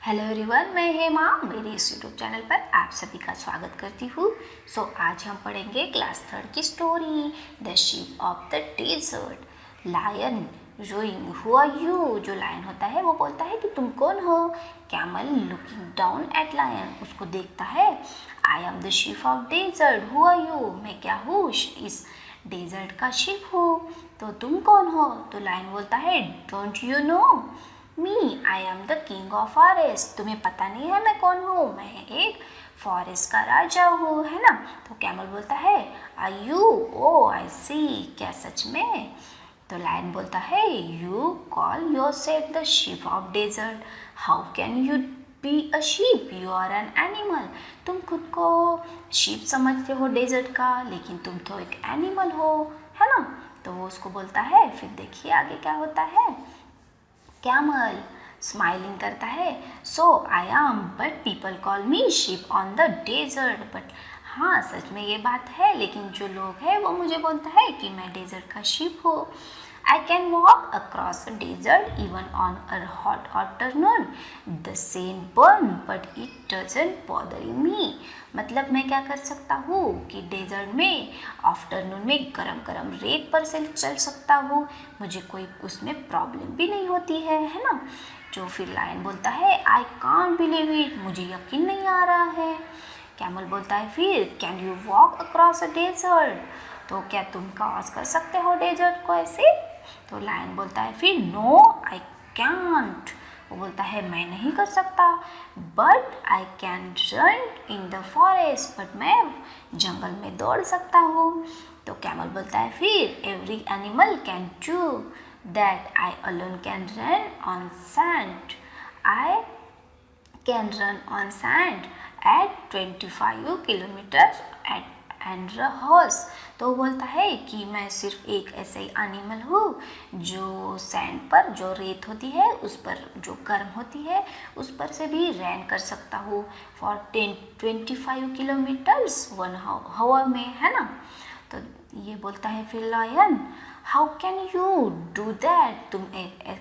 Hello everyone, मैं हेमा मेरे इस यूट्यूब चैनल पर आप सभी का स्वागत करती हूँ। आज हम पढ़ेंगे क्लास 3 की story the sheep of the desert. Lion roaring who are you. जो लायन होता है वो बोलता है कि तुम कौन हो। Camel looking down at lion, उसको देखता है। I am the sheep of desert who are you. मैं क्या हूँ, इस डेजर्ट का शीप हूँ। तो तुम कौन हो। तो लायन बोलता है don't you know me, I am the king of forest. तुम्हें पता नहीं है मैं कौन हूँ, मैं एक फॉरेस्ट का राजा हूँ, है ना। तो कैमल बोलता है आर यू, ओ आई सी, क्या सच में। तो लायन बोलता है you call yourself the sheep of desert, how can you be a sheep, you are an animal. तुम खुद को शीप समझते हो डेजर्ट का, लेकिन तुम तो एक एनिमल हो, है ना। तो वो उसको बोलता है। फिर देखिए आगे क्या होता है। कैमल स्माइलिंग करता है, so I am but people call me ship on the desert. But हाँ, सच में ये बात है, लेकिन जो लोग हैं वो मुझे बोलता है कि मैं डेजर्ट का शिप हूँ। I can walk across a desert even on a hot afternoon. The sun burn, but it doesn't bother me. मतलब मैं क्या कर सकता हूँ कि डेजर्ट में आफ्टरनून में गरम गरम रेत पर से चल सकता हूँ, मुझे कोई उसमें प्रॉब्लम भी नहीं होती है ना। जो फिर लायन बोलता है आई कांट बिलीव इट, मुझे यकीन नहीं आ रहा है। कैमल बोलता है फिर can you walk across a desert, तो क्या तुम क्रॉस कर सकते हो डेजर्ट को ऐसे। तो लायन बोलता है फिर नो आई कैंट, वो बोलता है मैं नहीं कर सकता। But I can run in the forest, but मैं जंगल में दौड़ सकता हूँ। तो कैमल बोलता है फिर every animal can do that, I alone can run on sand, I can run on sand at 25 kilometres at and hours. तो बोलता है कि मैं सिर्फ एक ऐसे ही एनिमल हूँ जो सैंड पर, जो रेत होती है उस पर, जो गर्म होती है उस पर से भी रन कर सकता हूँ फॉर 25 किलोमीटर्स 1 आवर में, है ना। तो ये बोलता है फिर lion how can you do that, तुम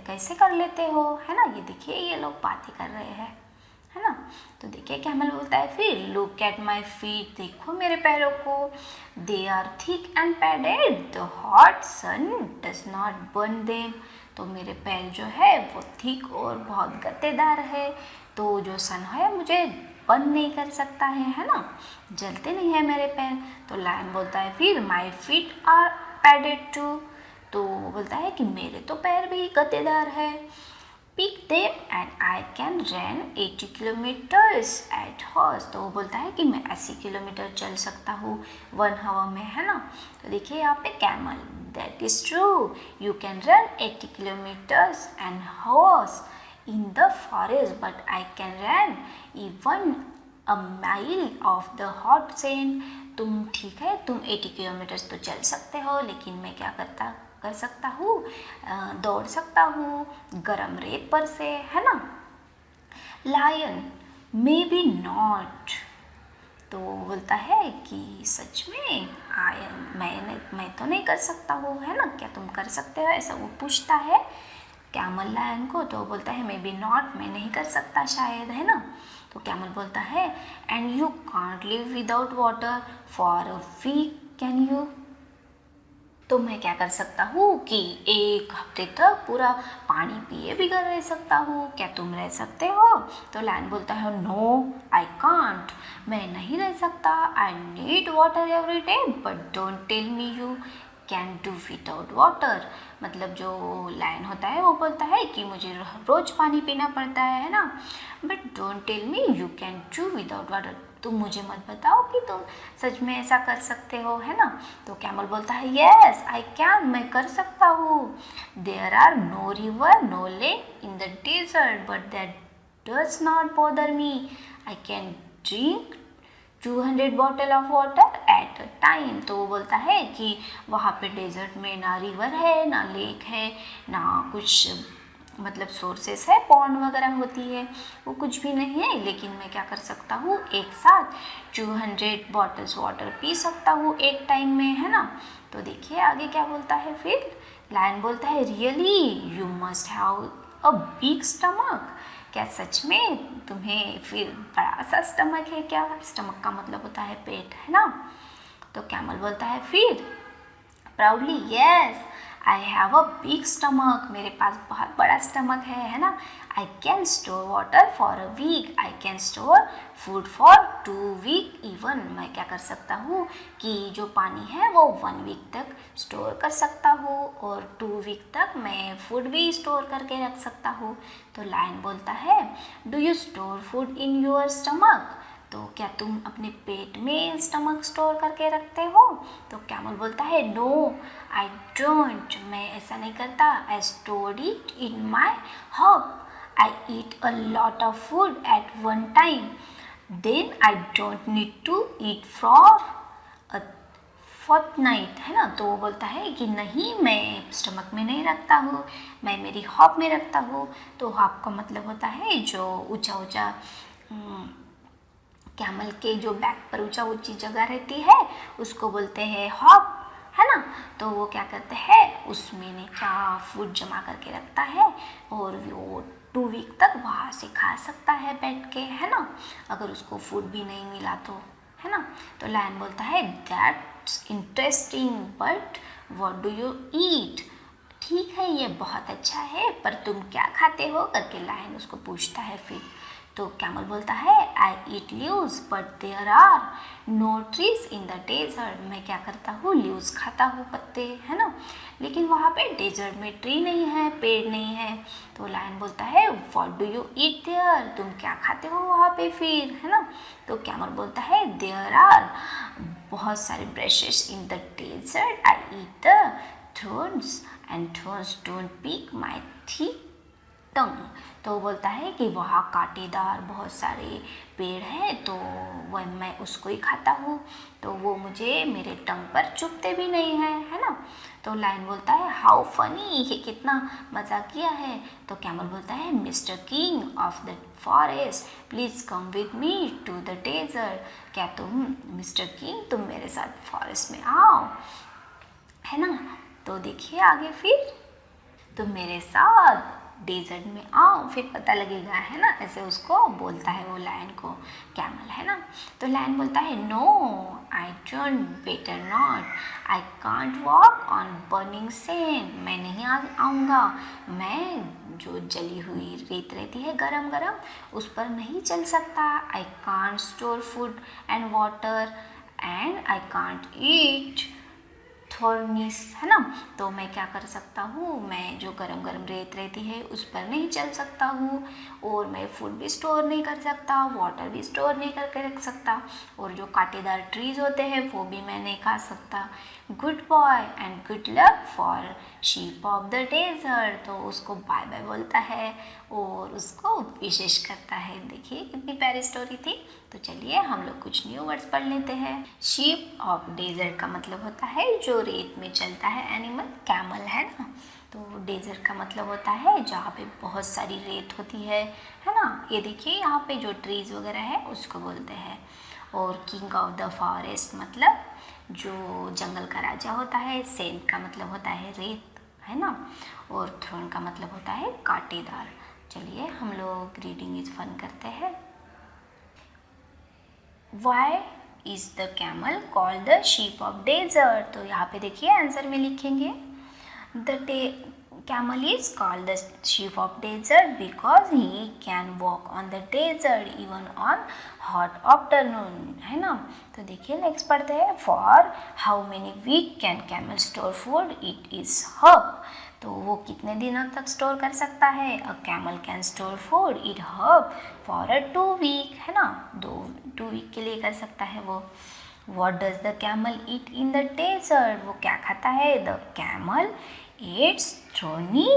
कैसे कर लेते हो, है ना। ये देखिए ये लोग बातें कर रहे हैं, है ना। तो देखिए कैमल बोलता है फिर लुक एट माई फीट, देखो मेरे पैरों को, they are thick and padded, the hot sun does not burn them. तो मेरे पैर जो है वो थिक और बहुत गद्देदार है, तो जो सन है मुझे बर्न नहीं कर सकता है ना, जलते नहीं है मेरे पैर। तो लायन बोलता है फिर my feet are padded too, तो वो बोलता है कि मेरे तो पैर भी गद्देदार है। Pick them and I can run 80 kilometres at hours, तो वो बोलता है कि मैं 80 किलोमीटर चल सकता हूँ 1 आवर में, है ना। तो देखिए यहाँ पे camel that is true, you can run 80 kilometres and horse in the forest, but I can run even a mile of the hot sand. तुम ठीक है, तुम 80 किलोमीटर्स तो चल सकते हो, लेकिन मैं क्या कर सकता हूँ, दौड़ सकता हूँ गरम रेत पर से, है ना। लायन मे बी नॉट, तो बोलता है कि सच में मैं तो नहीं कर सकता हूँ, है ना, क्या तुम कर सकते हो, ऐसा वो पूछता है कैमल लायन को। तो बोलता है मे बी नॉट, मैं नहीं कर सकता शायद, है ना। तो कैमल बोलता है and you can't live without water for a week, can you, तो मैं क्या कर सकता हूँ कि 1 हफ्ते तक पूरा पानी पिए बिगर रह सकता हूँ, क्या तुम रह सकते हो। तो लायन बोलता है नो आई कांट, मैं नहीं रह सकता, I need water every day, but don't tell me you can do without water. मतलब जो लायन होता है वो बोलता है कि मुझे रोज़ पानी पीना पड़ता है ना, but don't tell me you can do without water, तुम मुझे मत बताओ कि तुम सच में ऐसा कर सकते हो, है ना। तो कैमल बोलता है यस आई कैन, मैं कर सकता हूँ। There are no river no lake in the desert, but that does not bother me, I can drink 200 bottle of water at a time. तो वो बोलता है कि वहाँ पे डेजर्ट में ना रिवर है, ना लेक है, ना कुछ मतलब सोर्सेस है, पॉन्ड वगैरह होती है, वो कुछ भी नहीं है, लेकिन मैं क्या कर सकता हूँ, एक साथ 200 बॉटल्स वाटर पी सकता हूँ एक टाइम में, है ना। तो देखिए आगे क्या बोलता है फिर। लायन बोलता है really you must have a big stomach, क्या सच में तुम्हें फिर बड़ा सा स्टमक है क्या? स्टमक का मतलब होता है पेट, है ना? तो कैमल बोलता है फिर proudly, yes I have a big stomach, मेरे पास बहुत बड़ा स्टमक है ना? I can store water for a week, I can store food for 2 week even, मैं क्या कर सकता हूँ कि जो पानी है वो 1 वीक तक स्टोर कर सकता हूँ और 2 वीक तक मैं फूड भी स्टोर करके रख सकता हूँ। तो लायन बोलता है do you store food in your stomach, तो क्या तुम अपने पेट में स्टमक स्टोर करके रखते हो? तो कैमल बोलता है नो आई डोंट, मैं ऐसा नहीं करता, I store it in my hump, I eat a lot of food at one time, then I don't need to eat for a fortnight, है ना? तो वो बोलता है कि नहीं, मैं स्टमक में नहीं रखता हूँ, मैं मेरी हॉब में रखता हूँ। तो हॉब का मतलब होता है जो ऊंचा ऊंचा, कैमल के जो बैक पर ऊंची जगह रहती है उसको बोलते हैं हॉब, है ना? तो वो क्या करते हैं, उसमें ने क्या फूड जमा करके रखता है और वो 2 वीक तक वहाँ से खा सकता है बैठ के, है ना? अगर उसको फूड भी नहीं मिला तो, है ना? तो लायन बोलता है that's interesting but what do you eat, ठीक है ये बहुत अच्छा है पर तुम क्या खाते हो करके लायन उसको पूछता है फिर। तो कैमल बोलता है I eat leaves but there are no trees in the desert, मैं क्या करता हूँ लीव्स खाता हूँ, पत्ते, है ना? लेकिन वहाँ पे डेजर्ट में ट्री नहीं है, पेड़ नहीं है। तो लायन बोलता है what do you eat there, तुम क्या खाते हो वहाँ पे फिर, है ना? तो कैमल बोलता है देयर आर बहुत सारे bushes in the desert, I eat the thorns and thorns don't pick my teeth tongue. तो वो बोलता है कि वहाँ कांटेदार बहुत सारे पेड़ हैं तो वह मैं उसको ही खाता हूँ, तो वो मुझे मेरे टंग पर चुभते भी नहीं हैं, है ना? तो लायन बोलता है हाउ फनी, ये कितना मजाकिया है। तो कैमल बोलता है mister king of the forest please come with me to the desert, क्या तुम मिस्टर किंग तुम मेरे साथ फॉरेस्ट में आओ, है ना? तो देखिए आगे फिर तुम मेरे साथ डेजर्ट में आओ फिर पता लगेगा, है ना? ऐसे उसको बोलता है वो लायन को कैमल, है ना? तो लायन बोलता है no I don't, better not, I can't walk on burning sand, मैं नहीं आऊँगा, मैं जो जली हुई रेत रहती है गरम गरम उस पर नहीं चल सकता, I can't store food and water and I can't eat thorns, है ना? तो मैं क्या कर सकता हूँ, मैं जो गरम गरम रेत रहती है उस पर नहीं चल सकता हूँ और मैं फूड भी स्टोर नहीं कर सकता, वाटर भी स्टोर नहीं करके रख सकता और जो कांटेदार ट्रीज होते हैं वो भी मैं नहीं खा सकता। Goodbye and good luck for sheep of the desert, तो उसको बाय बाय बोलता है और उसको विशेष करता है। देखिए कितनी प्यारी स्टोरी थी। तो चलिए हम लोग कुछ न्यू वर्ड्स पढ़ लेते हैं। शीप ऑफ डेजर्ट का मतलब होता है जो रेत में चलता है एनिमल, कैमल, है ना? तो डेजर्ट का मतलब होता है जहाँ पे बहुत सारी रेत होती है ना? ये देखिए यहाँ पे जो ट्रीज वगैरह है उसको बोलते हैं। और किंग ऑफ द फॉरेस्ट मतलब जो जंगल का राजा होता है। सैंड का मतलब होता है रेत, है ना? और थ्रोन का मतलब होता है कांटेदार। चलिए हम लोग रीडिंग इज फन करते हैं। Why is the camel called the sheep of desert? तो यहाँ पे देखिए आंसर में लिखेंगे the camel is called the sheep of desert because he can walk on the desert even on hot afternoon, है ना? तो देखिए नेक्स्ट पढ़ते हैं for how many week can camel store food? It is herb. तो वो कितने दिनों तक स्टोर कर सकता है? A camel can store food it herb for a 2 week, है ना? 2 वीक के लिए कर सकता है वो। What does the camel eat in the desert? वो क्या खाता है? The camel eats thorny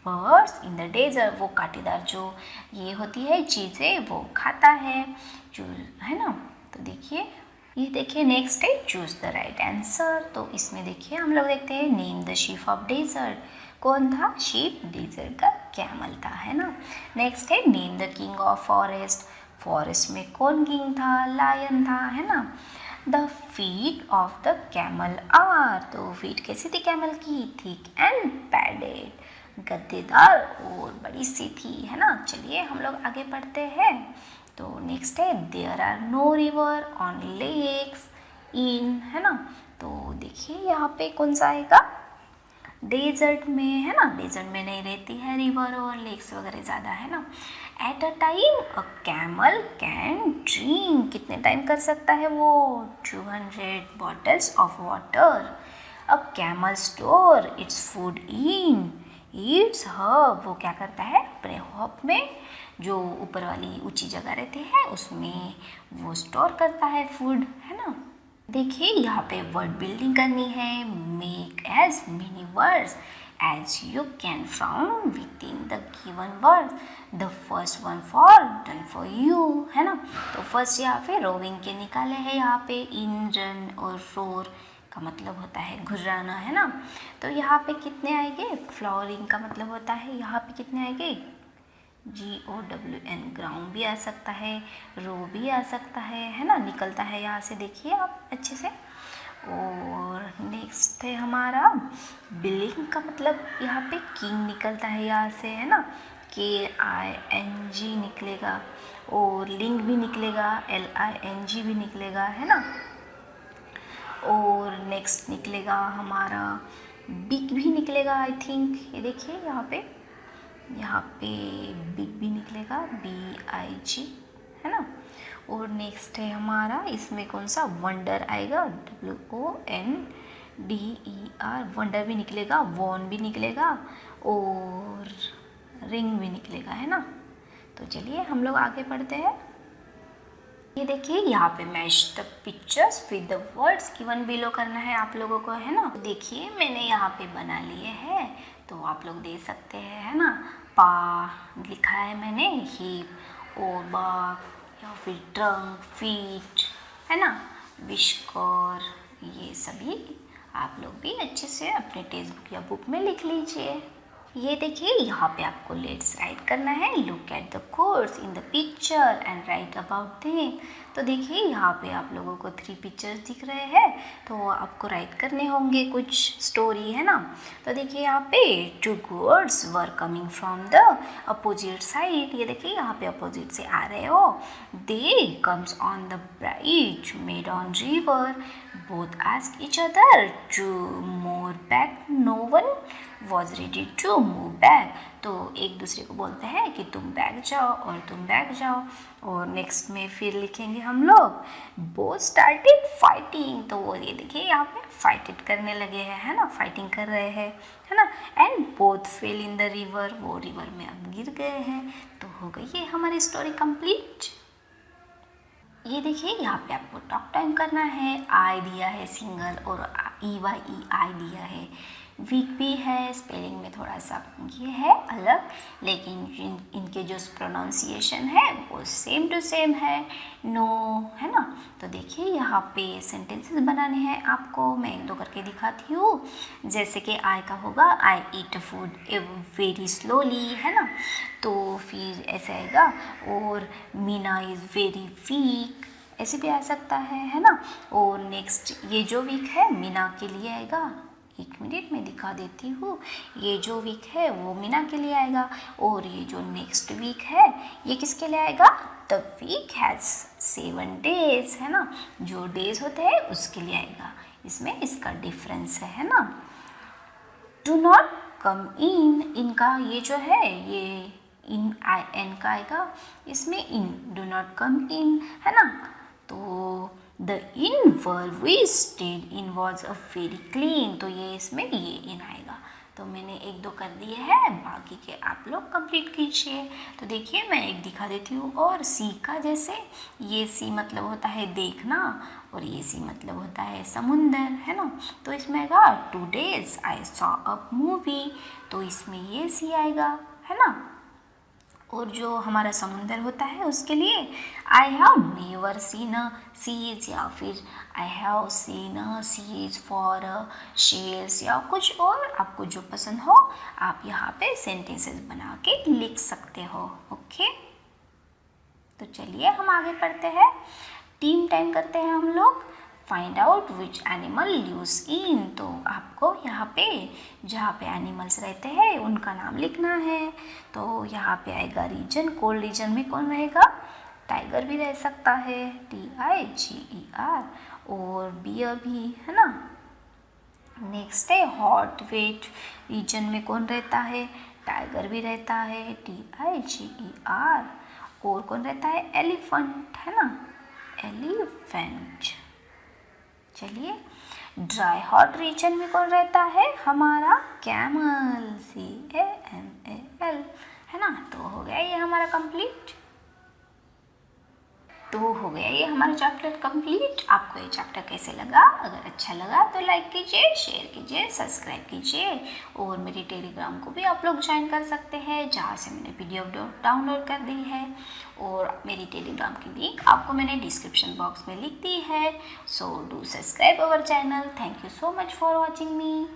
birds in the desert. वो कांटेदार जो ये होती है चीज़ें वो खाता है, है ना? तो देखिए ये देखिए नेक्स्ट है चूज द राइट आंसर। तो इसमें देखिए हम लोग देखते हैं name the sheep of desert. कौन था? शीप डेजर्ट का कैमल था, है ना? नेक्स्ट है name the king of forest. Forest में कौन किंग था? लायन था, है ना? The feet of the camel are. तो फीट कैसी थी कैमल की? Thick and padded. गद्देदार और बड़ी सी थी, है ना। चलिए हम लोग आगे पढ़ते हैं। तो नेक्स्ट है there are no river on lakes in, है ना। तो देखिए यहाँ पे कौन सा आएगा, डेजर्ट में, है ना। डेजर्ट में नहीं रहती है रिवर और लेक्स वगैरह ज़्यादा, है ना। Eight a time a camel can drink, कितने टाइम कर सकता है वो, 200 bottles of water. A camel store its food in its hub, वो क्या करता है अपने हब में, जो ऊपर वाली ऊंची जगह रहती है उसमें वो स्टोर करता है फूड, है ना। देखिए यहाँ पे वर्ड बिल्डिंग करनी है। Make as many words as you can found within the given word, the first one for done for you, है ना। तो फर्स्ट यहाँ पे रोविंग के निकाले हैं, यहाँ पे इन, रन और रोर का मतलब होता है घुर्राना, है ना। तो यहाँ पे कितने आएंगे, फ्लावरिंग का मतलब होता है यहाँ पे कितने आएंगे, GOWN, ग्राउंड भी आ सकता है, रो भी आ सकता है ना, निकलता है यहाँ से, देखिए आप अच्छे से। और नेक्स्ट है हमारा बिलिंग का मतलब, यहाँ पे किंग निकलता है यहाँ से, है ना, KING निकलेगा, और लिंग भी निकलेगा, LING भी निकलेगा, है ना। और नेक्स्ट निकलेगा हमारा बिग भी निकलेगा आई थिंक, ये देखिए यहाँ पे बिग भी निकलेगा, BIG, है ना। और नेक्स्ट है हमारा, इसमें कौन सा वंडर आएगा, WONDER, वंडर भी निकलेगा, वॉन भी निकलेगा, और रिंग भी निकलेगा, है ना। तो चलिए हम लोग आगे पढ़ते हैं। ये देखिए यहाँ पे match the pictures with the words given below करना है आप लोगों को, है ना। देखिए मैंने यहाँ पे बना लिए हैं, तो आप लोग दे सकते हैं, है ना। पा लिखा है मैंने, हिप और बाक या फिर ट्रंक, फीट, है ना, विस्कर, ये सभी आप लोग भी अच्छे से अपने टेक्स्ट बुक या बुक में लिख लीजिए। ये देखिए यहाँ पे आपको लेट्स राइट करना है, look at the course in the picture and right about them. तो देखिए यहाँ पे आप लोगों को 3 पिक्चर्स दिख रहे हैं, तो आपको राइट करने होंगे कुछ स्टोरी, है ना। तो देखिए यहाँ पे 2 goats were coming from the opposite side, ये देखिए यहाँ पे अपोजिट से आ रहे हो, they comes on the bridge made on river, both asked each other to move back, no one was ready to move back। तो एक दूसरे को बोलते हैं कि तुम बैक जाओ और तुम बैक जाओ। और नेक्स्ट में फिर लिखेंगे हम लोग both started fighting, तो वो ये देखिए यहाँ पे फाइट करने लगे हैं, है ना, फाइटिंग कर रहे हैं, है ना। And both fell in the river, वो रिवर में अब गिर गए हैं। तो हो गई है हमारी स्टोरी कंप्लीट। ये देखिए यहाँ पे आपको टॉक टाइम करना है, आई दिया है सिंगल और EYEI दिया है, वीक भी है, स्पेलिंग में थोड़ा सा ये है अलग, लेकिन इनके जो प्रोनाउंसिएशन है वो सेम टू सेम है, नो, है ना। तो देखिए यहाँ पे सेंटेंसेस बनाने हैं आपको, मैं 1-2 करके दिखाती हूँ। जैसे कि आई का होगा, आई ईट फूड वेरी स्लोली, है ना। तो फिर ऐसे आएगा, और मीना इज़ वेरी वीक, ऐसे भी आ सकता है ना। और नेक्स्ट ये जो वीक है मीना के लिए आएगा, 1 मिनट में दिखा देती हूँ। ये जो वीक है वो मीना के लिए आएगा, और ये जो नेक्स्ट वीक है ये किसके लिए आएगा, द वीक हैज़ 7 days, है ना, जो डेज होते हैं उसके लिए आएगा। इसमें इसका डिफरेंस है ना। डू नॉट कम इन, इनका ये जो है ये इन IN का आएगा, इसमें इन, डू नॉट कम इन, है ना। तो the inn where we stayed in was a very clean, तो ये इसमें ये इन आएगा। तो मैंने 1-2 कर दिए हैं, बाकी के आप लोग कंप्लीट कीजिए। तो देखिए मैं एक दिखा देती हूँ। और सी का जैसे, ये सी मतलब होता है देखना, और ये सी मतलब होता है समुंदर, है ना। तो इसमें आएगा 2 days I saw a movie, तो इसमें ये सी आएगा, है ना। और जो हमारा समुंदर होता है उसके लिए I have never seen a seas, या फिर I have seen a seas for shells, या कुछ और आपको जो पसंद हो आप यहाँ पे सेंटेंसेस बना के लिख सकते हो। ओके, तो चलिए हम आगे पढ़ते हैं। टीम टाइम करते हैं हम लोग। Find out which animal lives in, तो आपको यहाँ पे जहाँ पे एनिमल्स रहते हैं उनका नाम लिखना है। तो यहाँ पे आएगा रीजन, कोल्ड रीजन में कौन रहेगा, टाइगर भी रह सकता है, TIGER, और बियर भी, है ना। नेक्स्ट है हॉट वेट रीजन में कौन रहता है, टाइगर भी रहता है, TIGER, और कौन रहता है, एलिफेंट, है ना, एलिफेंट। चलिए ड्राई हॉट रीजन में कौन रहता है, हमारा कैमल, CAMAL, है ना। तो हो गया ये हमारा कंप्लीट। तो हो गया ये हमारा चैप्टर कंप्लीट। आपको ये चैप्टर कैसे लगा, अगर अच्छा लगा तो लाइक कीजिए, शेयर कीजिए, सब्सक्राइब कीजिए, और मेरी टेलीग्राम को भी आप लोग ज्वाइन कर सकते हैं जहाँ से मैंने PDF डाउनलोड कर दी है, और मेरी टेलीग्राम की लिंक आपको मैंने डिस्क्रिप्शन बॉक्स में लिख दी है। So do subscribe our channel. Thank you so much for watching me.